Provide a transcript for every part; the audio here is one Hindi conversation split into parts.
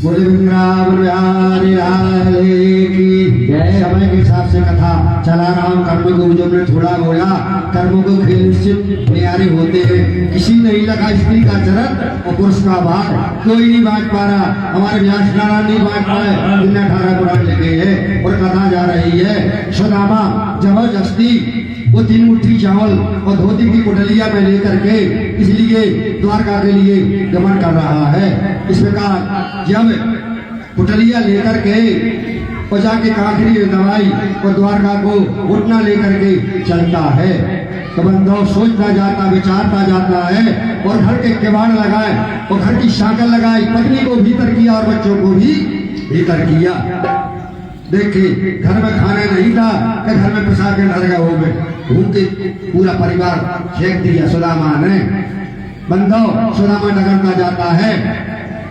बोले वृंदावन बिहारी लाल की जय। समय के हिसाब से कथा चला रहा हूँ। कर्म को जो मैंने थोड़ा बोला, कर्मों को खेल निश्चित न्यारे होते हैं। किसी नहीं लगा स्त्री का चरण और पुरुष का भाग, कोई नहीं बांट पा रहा। हमारे व्यास नारायण नहीं बांट पाए, 18 पुराण लिखे हैं। और कथा जा रही है, सुदामा जबरदस्ती वो 3 मुट्ठी चावल और धोती की कुटलिया में लेकर के इसलिए द्वारका के लिए गमन कर रहा है। इस प्रकार जब कुटलिया लेकर के और जाके कांकरी दवाई और द्वारका को घुटना लेकर के चलता है, तो बंदो सोचता जाता, विचारता जाता है और घर के किवाड़ लगाए और घर की शाकल लगाई, पत्नी को भीतर किया और बच्चों को भी भीतर किया। देखिए घर में खाना नहीं था कि घर में पिसा के डर गए हो गए, घूम के पूरा परिवार फेंक दिया सुदामा ने। बंदो सुदामा डगरता जाता है,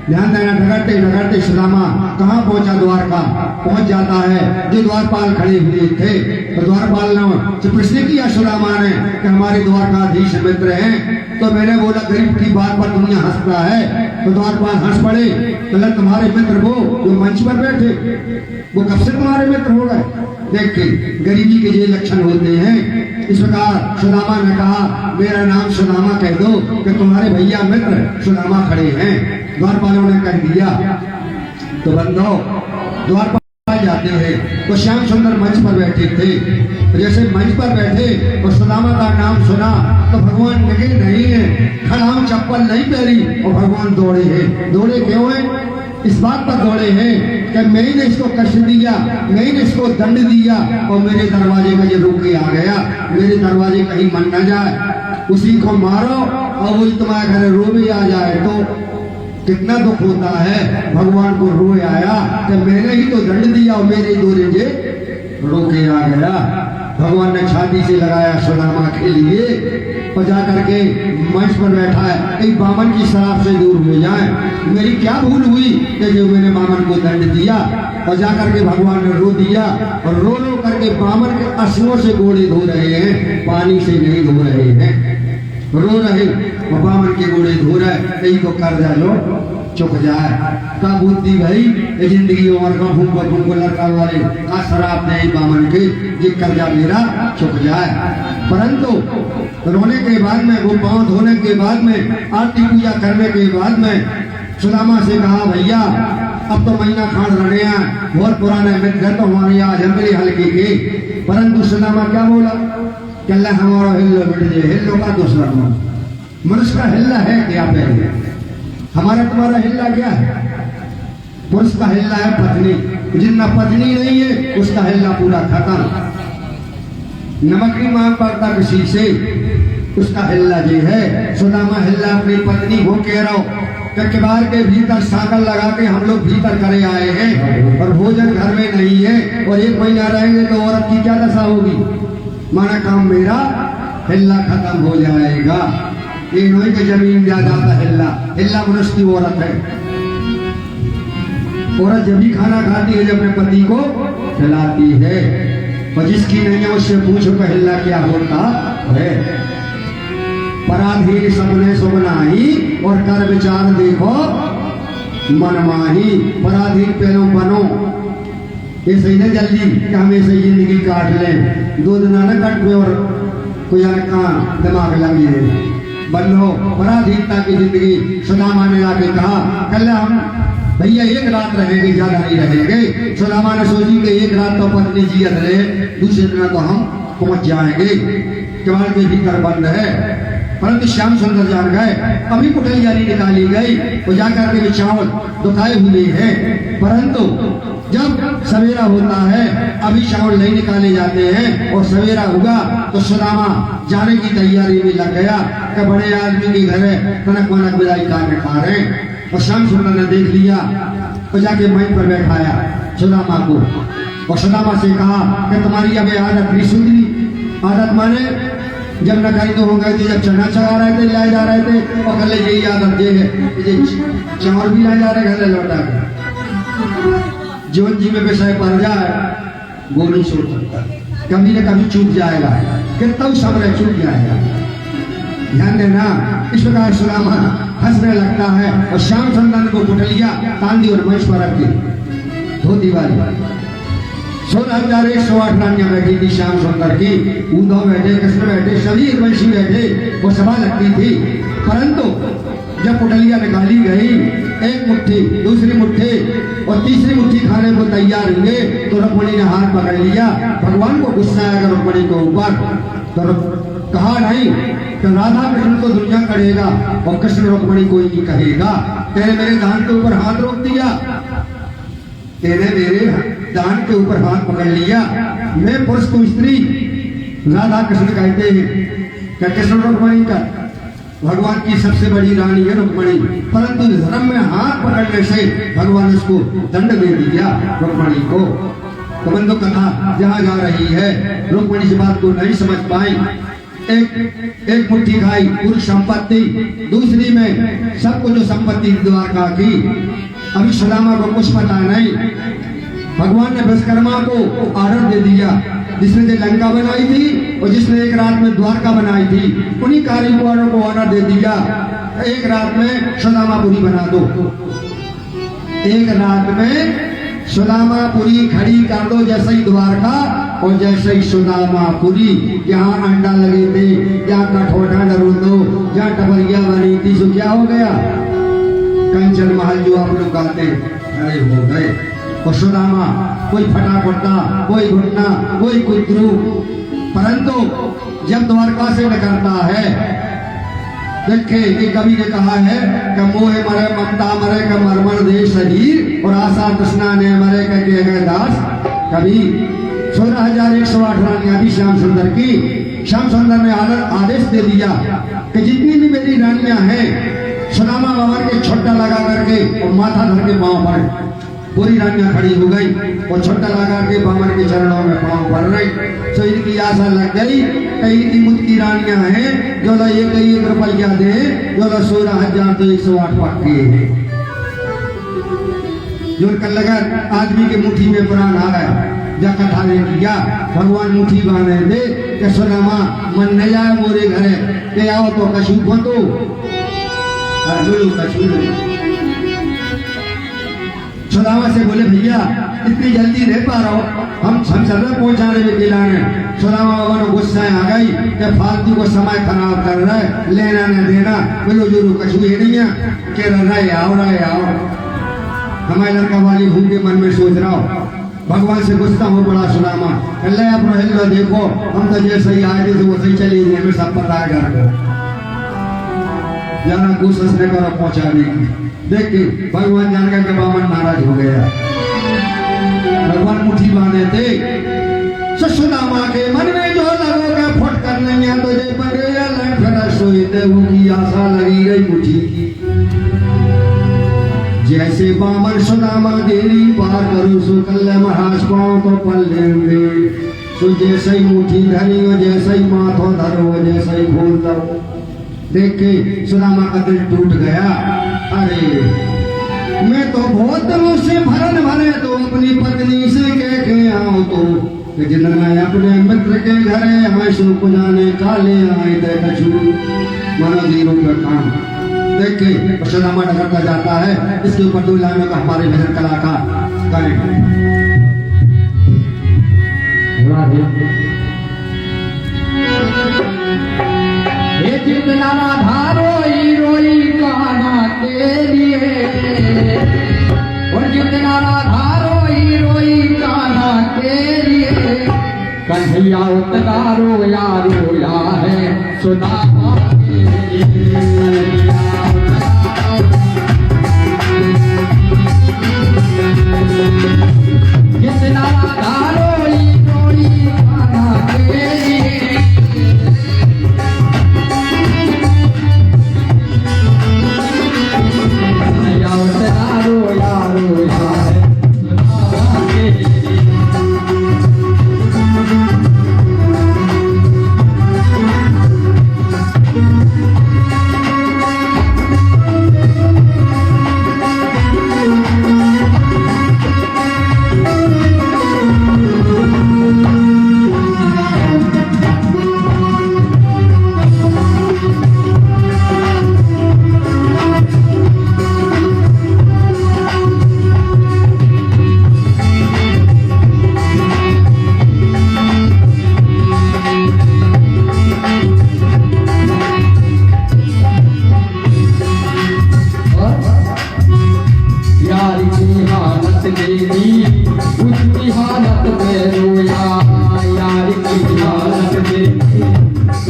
ध्यान देना, डगरते डगरते सुदामा कहाँ पहुंचा? द्वारका पहुंच जाता है। जो द्वारपाल खड़े हुए थे तो द्वारपाल ने प्रश्न किया सुदामा ने कि हमारे द्वारकाधीश मित्र हैं। तो मैंने बोला गरीब की बात पर दुनिया हंसता है। तो द्वारपाल हंस पड़े, तो तुम्हारे मित्र वो जो मंच पर बैठे, वो कब से तुम्हारे मित्र हो गए? देखिए गरीबी के ये लक्षण होते हैं। इस प्रकार सुदामा ने कहा मेरा नाम सुदामा कह दो कि तुम्हारे भैया मित्र सुदामा खड़े हैं। द्वारपालों ने कह दिया। तो बंदो द्वारपाल जाते हैं तो श्याम सुंदर मंच पर बैठे थे। तो जैसे मंच पर बैठे और सुदामा का नाम सुना तो भगवान निकले नहीं है, खड़ाम चप्पल नहीं पहनी और भगवान दौड़े हैं। दौड़े क्यों हैं? इस बात पर दौड़े हैं कि मैंने इसको कष्ट दिया, मैंने इसको दंड दिया और मेरे दरवाजे का ये रोक के आ गया। मेरे दरवाजे कहीं मन न जाए, उसी को मारो और वो तुम्हारे घर रोवे आ जाए तो कितना दुख होता है। भगवान को रोए आया कि मैंने ही तो दंड दिया और मेरे दौरे जे रोके आ गया। भगवान ने छाती से लगाया सुदामा के लिए और जाकर के मंच पर बैठा है, कई बामन की शराब से दूर हो जाए। मेरी क्या भूल हुई कि जो मैंने बामन को दंड दिया? और जाकर के भगवान ने रो दिया और रो रो करके बामन के अश्रुओं से गोड़े धो रहे हैं, पानी से नहीं धो रहे हैं। रो रहे और बामन के गोड़े धो रहे, कहीं को कर दे लो चुक जाए। का बुद्धि भाई ये जिंदगी और का भूख लड़का वाले का शराब नहीं बामन के, ये कर्जा मेरा चुक जाए। परंतु रोने के बाद में, वो पांव धोने के बाद में, आरती पूजा करने के बाद में सुदामा से कहा भैया अब तो महीना खान रहे हैं, बहुत पुराने मित्र तो हमारे यहाँ जंगली हल्के के। परंतु सुदामा क्या बोला? कल्ला हमारा हिल्लो मिट जाए। हिल्लो का दूसरा मनुष्य का हिल्ला है क्या? पहले हमारा तुम्हारा हिल्ला क्या है? पुरुष का हिल्ला है पत्नी, जितना पत्नी नहीं है उसका हिल्ला पूरा खत्म। नमक नहीं मांग पड़ता किसी से, उसका हिल्ला ये है। सुदामा हिल्ला अपनी पत्नी को कह रहा हो कि किवाड़ के भीतर साकल लगा के हम लोग भीतर करे आए हैं और भोजन घर में नहीं है और 1 महीना रहेंगे तो औरत की क्या दशा होगी? माना काम मेरा हिल्ला खत्म हो जाएगा। ये नहीं कि जमीन ज्यादा हिल्ला, हिल्ला मनुष्य की औरत है। औरत जब भी खाना खाती है जब अपने पति को खिलाती है, और जिसकी नहीं है उससे पूछो कि हिल्ला क्या होता है। पराधीन सपने सुबनाही और कर विचार देखो मनमाही। पराधीन पहलो बनो, ये सही नहीं जल्दी कि हम ऐसे जिंदगी काट लें, 2 दिन न कट में और कोई कहाँ दिमाग लग जाए। बनो पराधीनता की जिंदगी। सुदामा ने आके कहा कल हम भैया 1 रात रहेंगे, ज्यादा नहीं रहेंगे। सुदामा ने सोची कि 1 रात तो पत्नी जियत रहे, दूसरे दिन तो हम पहुंच जाएंगे। किवाड़ के भीतर बंद है। परंतु श्याम सुंदर जान गए, अभी कुटलिया निकाली गई और जाकर के चावल दुखाए हुए हैं। परंतु जब सवेरा होता है अभी चावल नहीं निकाले जाते हैं और सवेरा हुआ तो सुदामा जाने की तैयारी में लग गया कि बड़े आदमी के घर है, तनक मनक विदाई कार्य खा रहे हैं। और श्याम सुंदर ने देख लिया तो जाके मंच पर बैठाया सुदामा को और सुदामा से कहा कि तुम्हारी अब आदत नहीं सुधरी। आदत माने जब नकाई तो हो गए थे, जब चना चढ़ा रहे थे, लाए जा रहे थे और कल यही आदत ये है चावल भी लाए जा रहे घर लौटा के। जीवन जी में विषय पड़ जाए वो नहीं सोच सकता, कभी न कभी चूक जाएगा, कितना समय चूक जाएगा। ध्यान देना। इस प्रकार सुदामा हंसने लगता है और श्याम सुंदर को कुटलिया तांदी और मंच पर रख दी धोती वाली 16,108 रानियां बैठी थी श्याम सुंदर की। उद्धव बैठे, कृष्ण बैठे, सभी वंशी बैठे, वो सभा लगती थी। परंतु जब पुटलिया निकाली गई, एक मुट्ठी, दूसरी मुट्ठी और तीसरी मुट्ठी खाने को तैयार हुए तो रुक्मिणी ने हाथ पकड़ लिया। भगवान को गुस्सा आया रुक्मिणी के ऊपर, तो कहा नहीं कि राधा कृष्ण को दुनिया करेगा और कृष्ण रुक्मिणी कोई नहीं कहेगा। तेरे मेरे दान के ऊपर हाथ रोक दिया, तेरे मेरे दान के ऊपर हाथ पकड़ लिया। मैं पुरुष को स्त्री राधा कृष्ण कहते हैं, क्या कृष्ण रुक्मिणी का भगवान की सबसे बड़ी रानी है रुक्मिणी, परंतु धर्म में हाथ पकड़ने से भगवान उसको दंड दे दिया रुक्मिणी को। तो बंधु कथा जहाँ जा रही है, रुक्मिणी इस बात को नहीं समझ पाई। एक मुट्ठी खाई पूरी संपत्ति, दूसरी में सबको जो संपत्ति द्वारका की। अभी सुदामा को कुछ पता नहीं। भगवान ने विश्वकर्मा को आर्डर दे दिया, जिसने जो लंका बनाई थी और जिसने एक रात में द्वारका बनाई थी, उन्हीं कारीगरों को ऑर्डर दे दिया एक रात में सुदामापुरी बना दो। एक रात में सुदामापुरी खड़ी कर दो, जैसे ही द्वारका और जैसे ही सुदामापुरी। जहाँ अंडा लगे थे, जहाँ कठोटा डरो दो, जहाँ टपरिया बनी थी, सो क्या हो गया? कंचन महल जो आप लोग कहते अरे हो गए। और सुदामा कोई फटा फटा, कोई घुटना, कोई कुतरू। परंतु जब द्वारका से निकलता है, देखे कि कवि ने कहा है कि मोहे मरे ममता मरे का मरमर दे शरीर और आशा तृष्णा ने मरे का के गए दास। कवि 16,108 रानियां थी श्याम सुंदर की। श्याम सुंदर ने आदेश दे दिया कि जितनी भी मेरी रानियां हैं, सुदामा बाबा के छोटा लगा करके और माथा धर के पांव पर पूरी रानियां खड़ी हो गई और छोटा लगा के बामन के चरणों में पांव पड़ रही। तो इनकी आशा लग गई कई की मुझ की रानियां हैं जो ला 1 रुपया दे, जो ला 16,108 पक्के हैं। जो कल लगा आदमी के मुट्ठी में प्राण आ गया। जब कथा ने किया, भगवान मुट्ठी बांधे दे कि सुदामा मन न जाए मोरे घरे के आओ तो कशु को तो कशु। सुदामा से बोले भैया इतनी जल्दी नहीं पा रहा हो, हम चल रहे पहुंचाने में गिलाने। सुदामा बाबा ने गुस्सा आ गई कि फालतू को समय खराब कर रहा है, लेना न देना। बोलो जो कछु ही नहीं है कि रहे आओ। हमारे लड़का वाली घूम के मन में सोच रहा हो। भगवान से गुस्सा हो पड़ा सुदामा, अल्लाह अपना हिलो देखो, हम तो जैसे ही आए थे वो सही चली गए, हमें सब पता है घर को जाना कोशिश ने करो पहुंचाने की। देख के भगवान जान के बामन नाराज हो गया। भगवान मुट्ठी बांधे थे, सुदामा के मन में जो लगो के फट कर नहीं है तुझे परे फिर सोते की आशा लगी गई मुट्ठी की। जैसे बामन सुदामा देरी पार करो सो कल्ले महाराज पाओ तो पल लेंगे। तो जैसे ही मुट्ठी धरी हो, जैसे ही माथो धरो, जैसे ही खोल दो। देख के सुदामा का दिल टूट गया। अरे मैं तो बहुत दिनों से भरन भरे तो अपनी पत्नी से कह के आओ तो जिन्हें अपने मित्र के घरे हमें सुख जाने काले आए थे कछु मनो जीरो का काम। देख के सुदामा डगरता जाता है। इसके ऊपर 2 लाइनों का हमारे भजन कलाकार गाने जितना राधा रोई कान्हा के लिए, और जितना राधा रोई कान्हा के लिए, कन्हैया उतना रोया है सुदामा के लिए। जितना राधा रोई कान्हा के लिए, यार की हालत देखी उसकी हालत में रोया, यार की हालत देखी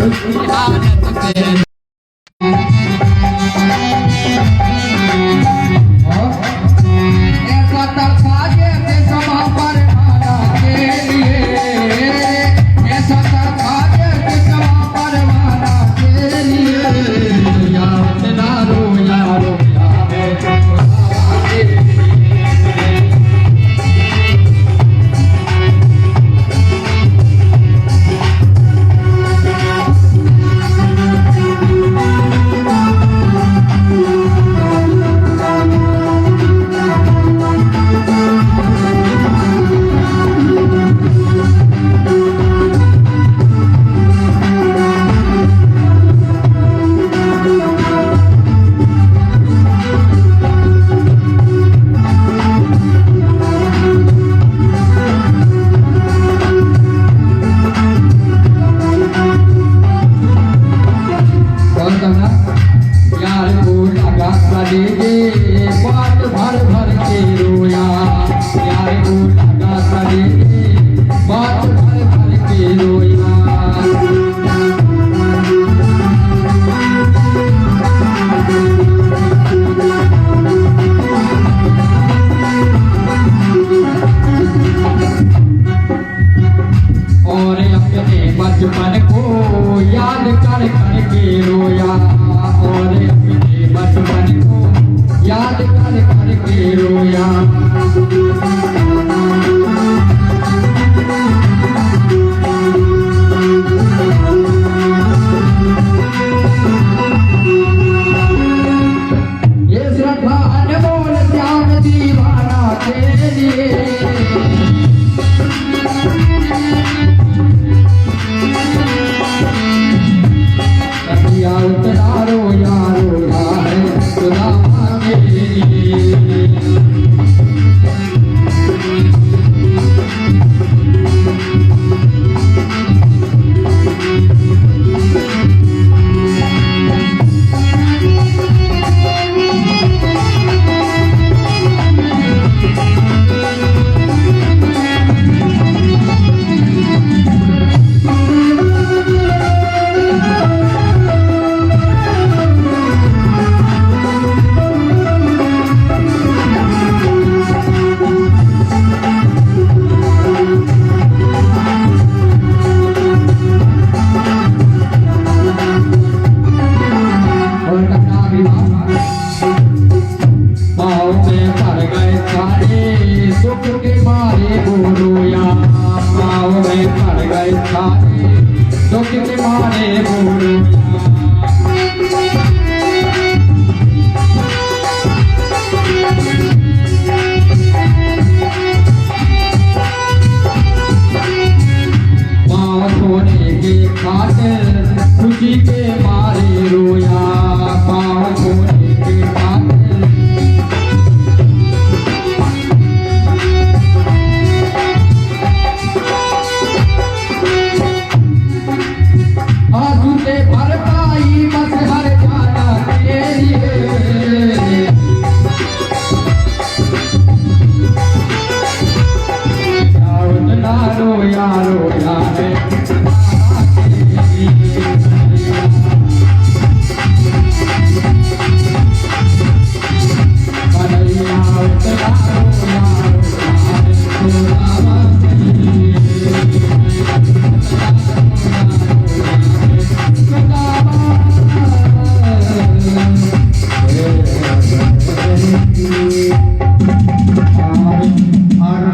उसकी हालत में ऐसा तरसा जैसे समा पर आना के लिए, ऐसा तरसा जैसे समा पर आना के लिए, यार ना रोया रोया यार को लगा करेंगे बात भर भर के रोया, यार को लगा करेंगे बात भर भर के रोया। और अपने बचपन को याद कर कर के रोया, और अपने बचपन को याद कर कर के रोया। ये श्रद्धा अनमोल श्याम दीवाना के लिए, उतना रोया रोया है सुदामा के लिए। पाँव में पड़ गए सारे दुख के मारे वो रोया, पाँव में पड़ गए सारे दुख के मारे वो रोया। पाँव धोने के खातिर खुशी के मारे रोया, पाँव धोने के खातिर आंसू से भर पाई बस हर जाना के लिए। उतना रोया रोया है कन्हैया, उतना रोया रोया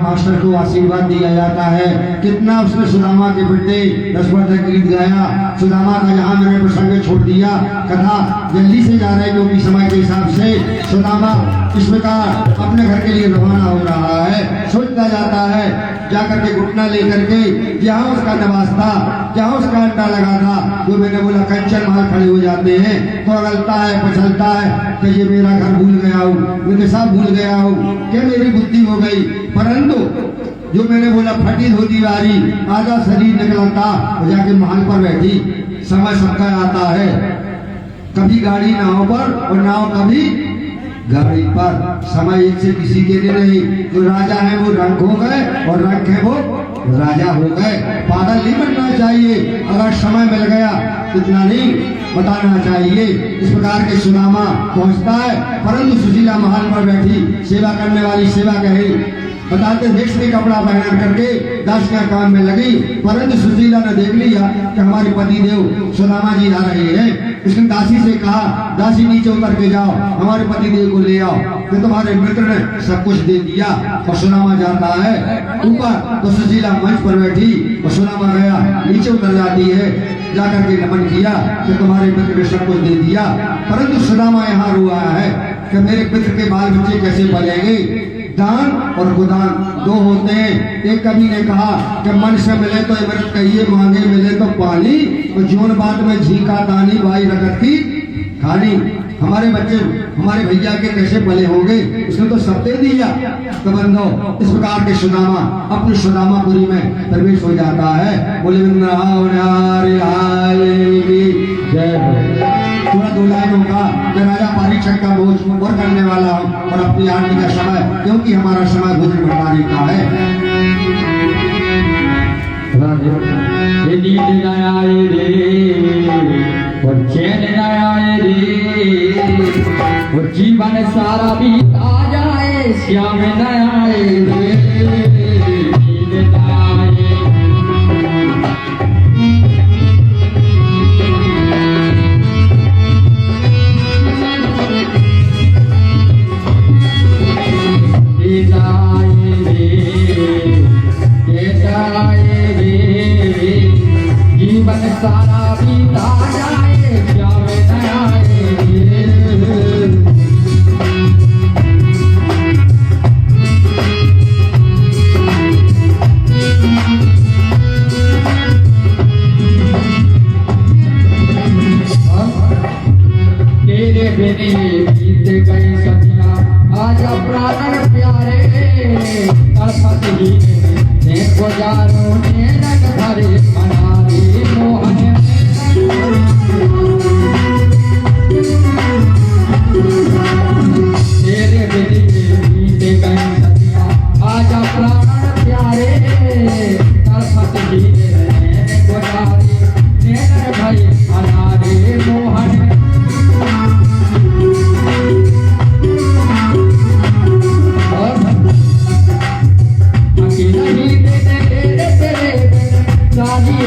मास्टर को आशीर्वाद दिया जाता है। कितना उसने सुदामा के बेटे दशरथ का गीत गाया। सुदामा का यहाँ मैंने प्रसंग छोड़ दिया, कथा जल्दी से जा रहे हैं क्योंकि समय के हिसाब से। सुदामा इस प्रकार अपने घर के लिए रवाना हो रहा है। सोचता जाता है जाकर के घुटना लेकर के जहाँ उसका निवास था, जहाँ उसका अड्डा लगा था, जो मैंने बोला कंचन महल खड़े हो जाते हैं तो अगलता है पछलता है कि ये मेरा घर भूल गया हूँ, मेरे सब भूल गया हूँ, क्या मेरी बुद्धि हो गई। परंतु जो मैंने बोला फटी धोती वारी आधा शरीर निकलता और जाके महल पर बैठी। समय सबका आता है, कभी गाड़ी नाव पर और नाव कभी गाड़ी पर। समय एक से किसी के लिए नहीं, जो राजा है वो रंक हो गए और रंक है वो राजा हो गए। पागल नहीं बनना चाहिए, अगर समय मिल गया इतना नहीं बताना चाहिए। इस प्रकार के सुदामा पहुंचता है, परंतु सुशीला महल पर बैठी सेवा करने वाली सेवा कहे बताते रेशमी कपड़ा पहन करके दासियां काम में लगी, परंतु सुशीला ने देख लिया कि हमारे पति देव सुदामा जी आ रहे हैं। उसने दासी से कहा, दासी नीचे उतर के जाओ, हमारे पति देव को ले आओ। तो तुम्हारे मित्र ने सब कुछ दे दिया और सुदामा जाता है ऊपर, तो सुशीला मंच पर बैठी और सुदामा गया नीचे उतर जाती है, जाकर के नमन किया कि तुम्हारे मित्र ने सब कुछ दे दिया। परंतु सुदामा यहाँ रो आया है कि मेरे मित्र के बाल बच्चे कैसे पलेंगे। दान और गुदान दो होते हैं। एक कवि ने कहा कि मन से मिले तो अमृत कहिए, मांगे मिले तो पानी, और जोन बात में झीका दानी भाई रगत की खानी। हमारे बच्चे हमारे भैया के कैसे पले होंगे, उसने तो सब दे दिया। तो बंदो इस प्रकार के सुदामा अपनी सुदामापुरी में प्रवेश हो जाता है। बोले थोड़ा दो लाइनों का मैं राजा परीक्षण का बोझ और करने वाला हूँ, और अपनी आरती का समय, क्योंकि हमारा समय भोजन भंडारी का है। नींद न आए रे और चैन न आए रे, और जीवन सारा बीता जाए श्याम न आए रे, नींद न आए। जीवन सारा बीता जाए श्याम न आए रे। तेरे बिने बीत गई सदियां, आज प्राण प्यारे तड़पत ही ने गुजारो ने रंग भरे मनारे मोहन। तेरे बिने बीत गई सदियां, आज प्राण प्यारे तड़पत ही ने गुजारे ने रंग भरे मनारे मोहन। रानी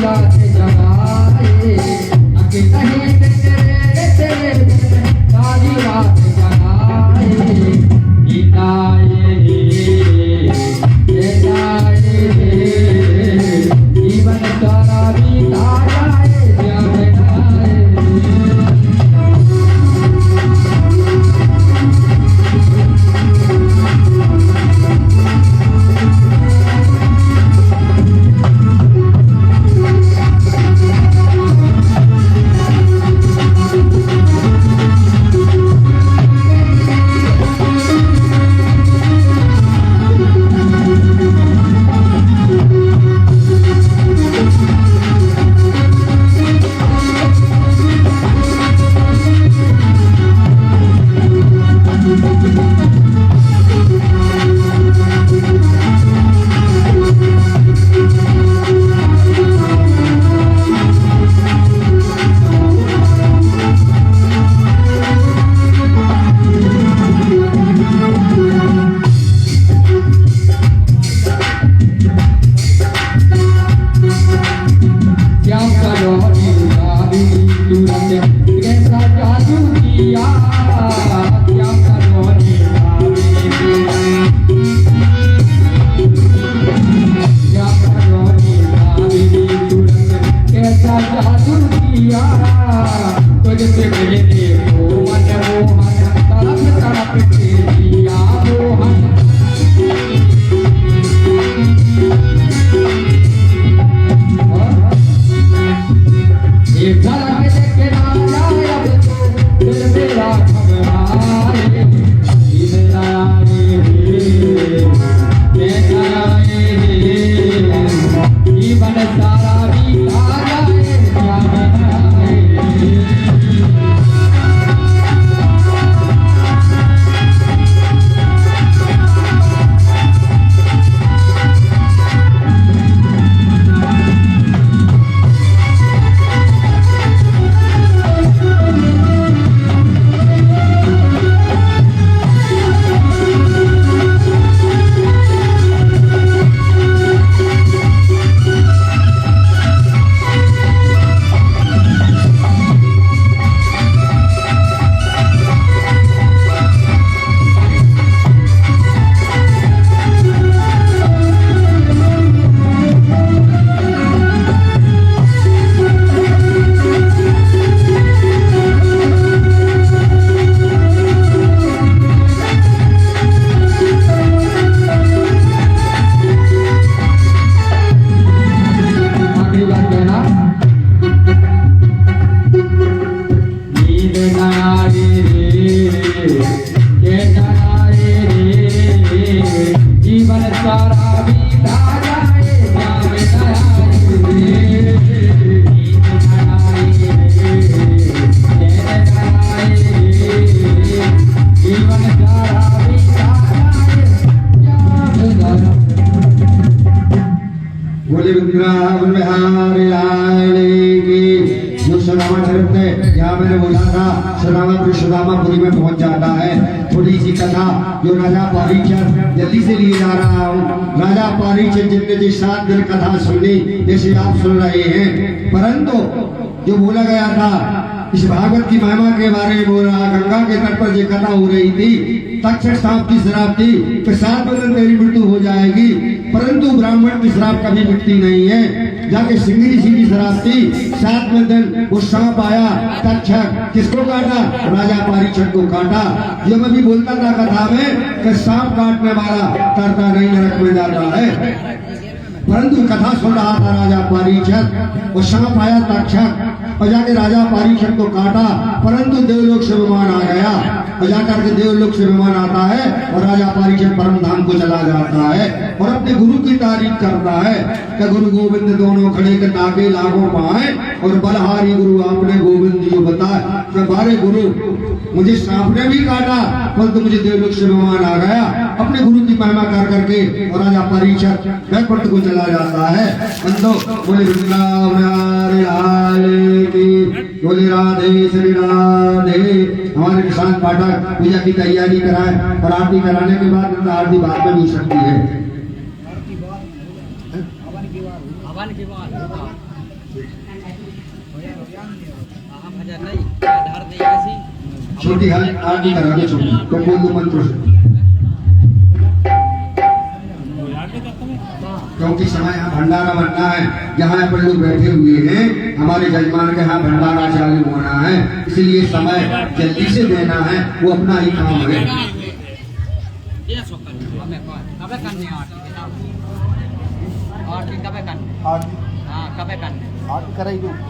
बोले वृंदावन बिहारी लाल की। जो सुदामा चरित्र है, यहाँ मैंने बोला था सुदामा सुदामापुरी में पहुंच जाता है। थोड़ी सी कथा जो राजा परीक्षित जल्दी से लिए जा रहा हूँ। राजा परीक्षित जिनने जो 7 दिन कथा सुनी जैसे आप सुन रहे हैं, परंतु जो बोला गया था इस भागवत की महिमा के बारे में बोल रहा। गंगा के तट पर जो कथा हो रही थी, तक्षक सांप की शराब थी कि 7 दिन तेरी मृत्यु हो जाएगी, परंतु ब्राह्मण की शराब कभी मिटती नहीं है। जाके सिंगरी सी की शराब थी, 7वें दिन वो सांप आया तक्षक, किसको काटा? राजा परीक्षित को काटा। जो मैं भी बोलता था कथा में कि सांप काटने वाला तरता नहीं नरक में जाता है, परंतु कथा सुन रहा था राजा परीक्षित। वो सांप आया तक्षक और जाके राजा परीक्षित को काटा, परंतु देवलोक से विमान आ गया। और जाकर के देवलोक से विमान आता है और राजा परीक्षित परम धाम को चला जाता है और अपने गुरु की तारीफ करता है कि गुरु गोविंद दोनों खड़े के नागे लागो पाए और बलहारी गुरु आपने गोविंद जी बताए कि बारे गुरु मुझे सांप ने भी काटा, परंतु मुझे देवलोक से विमान आ गया। अपने गुरु की महिमा कर करके और राजा परीक्षित वैकुंठ को चला जाता है। बंदो बोले वृंदावन लाल की, बोले राधे श्री राधे। हमारे किसान पाठक पूजा की तैयारी कराए और आरती कराने के बाद आरती बाद में भी हो सकती है। छोटी आरती करा दो, छोटी तो बोल दो मंत्र से, क्योंकि समय यहाँ भंडारा बनना है। जहाँ अपन लोग बैठे हुए हैं, हमारे जजमान के यहाँ भंडारा चालू होना है, इसलिए समय जल्दी से देना है, वो अपना ही काम है। आरती कराई दो।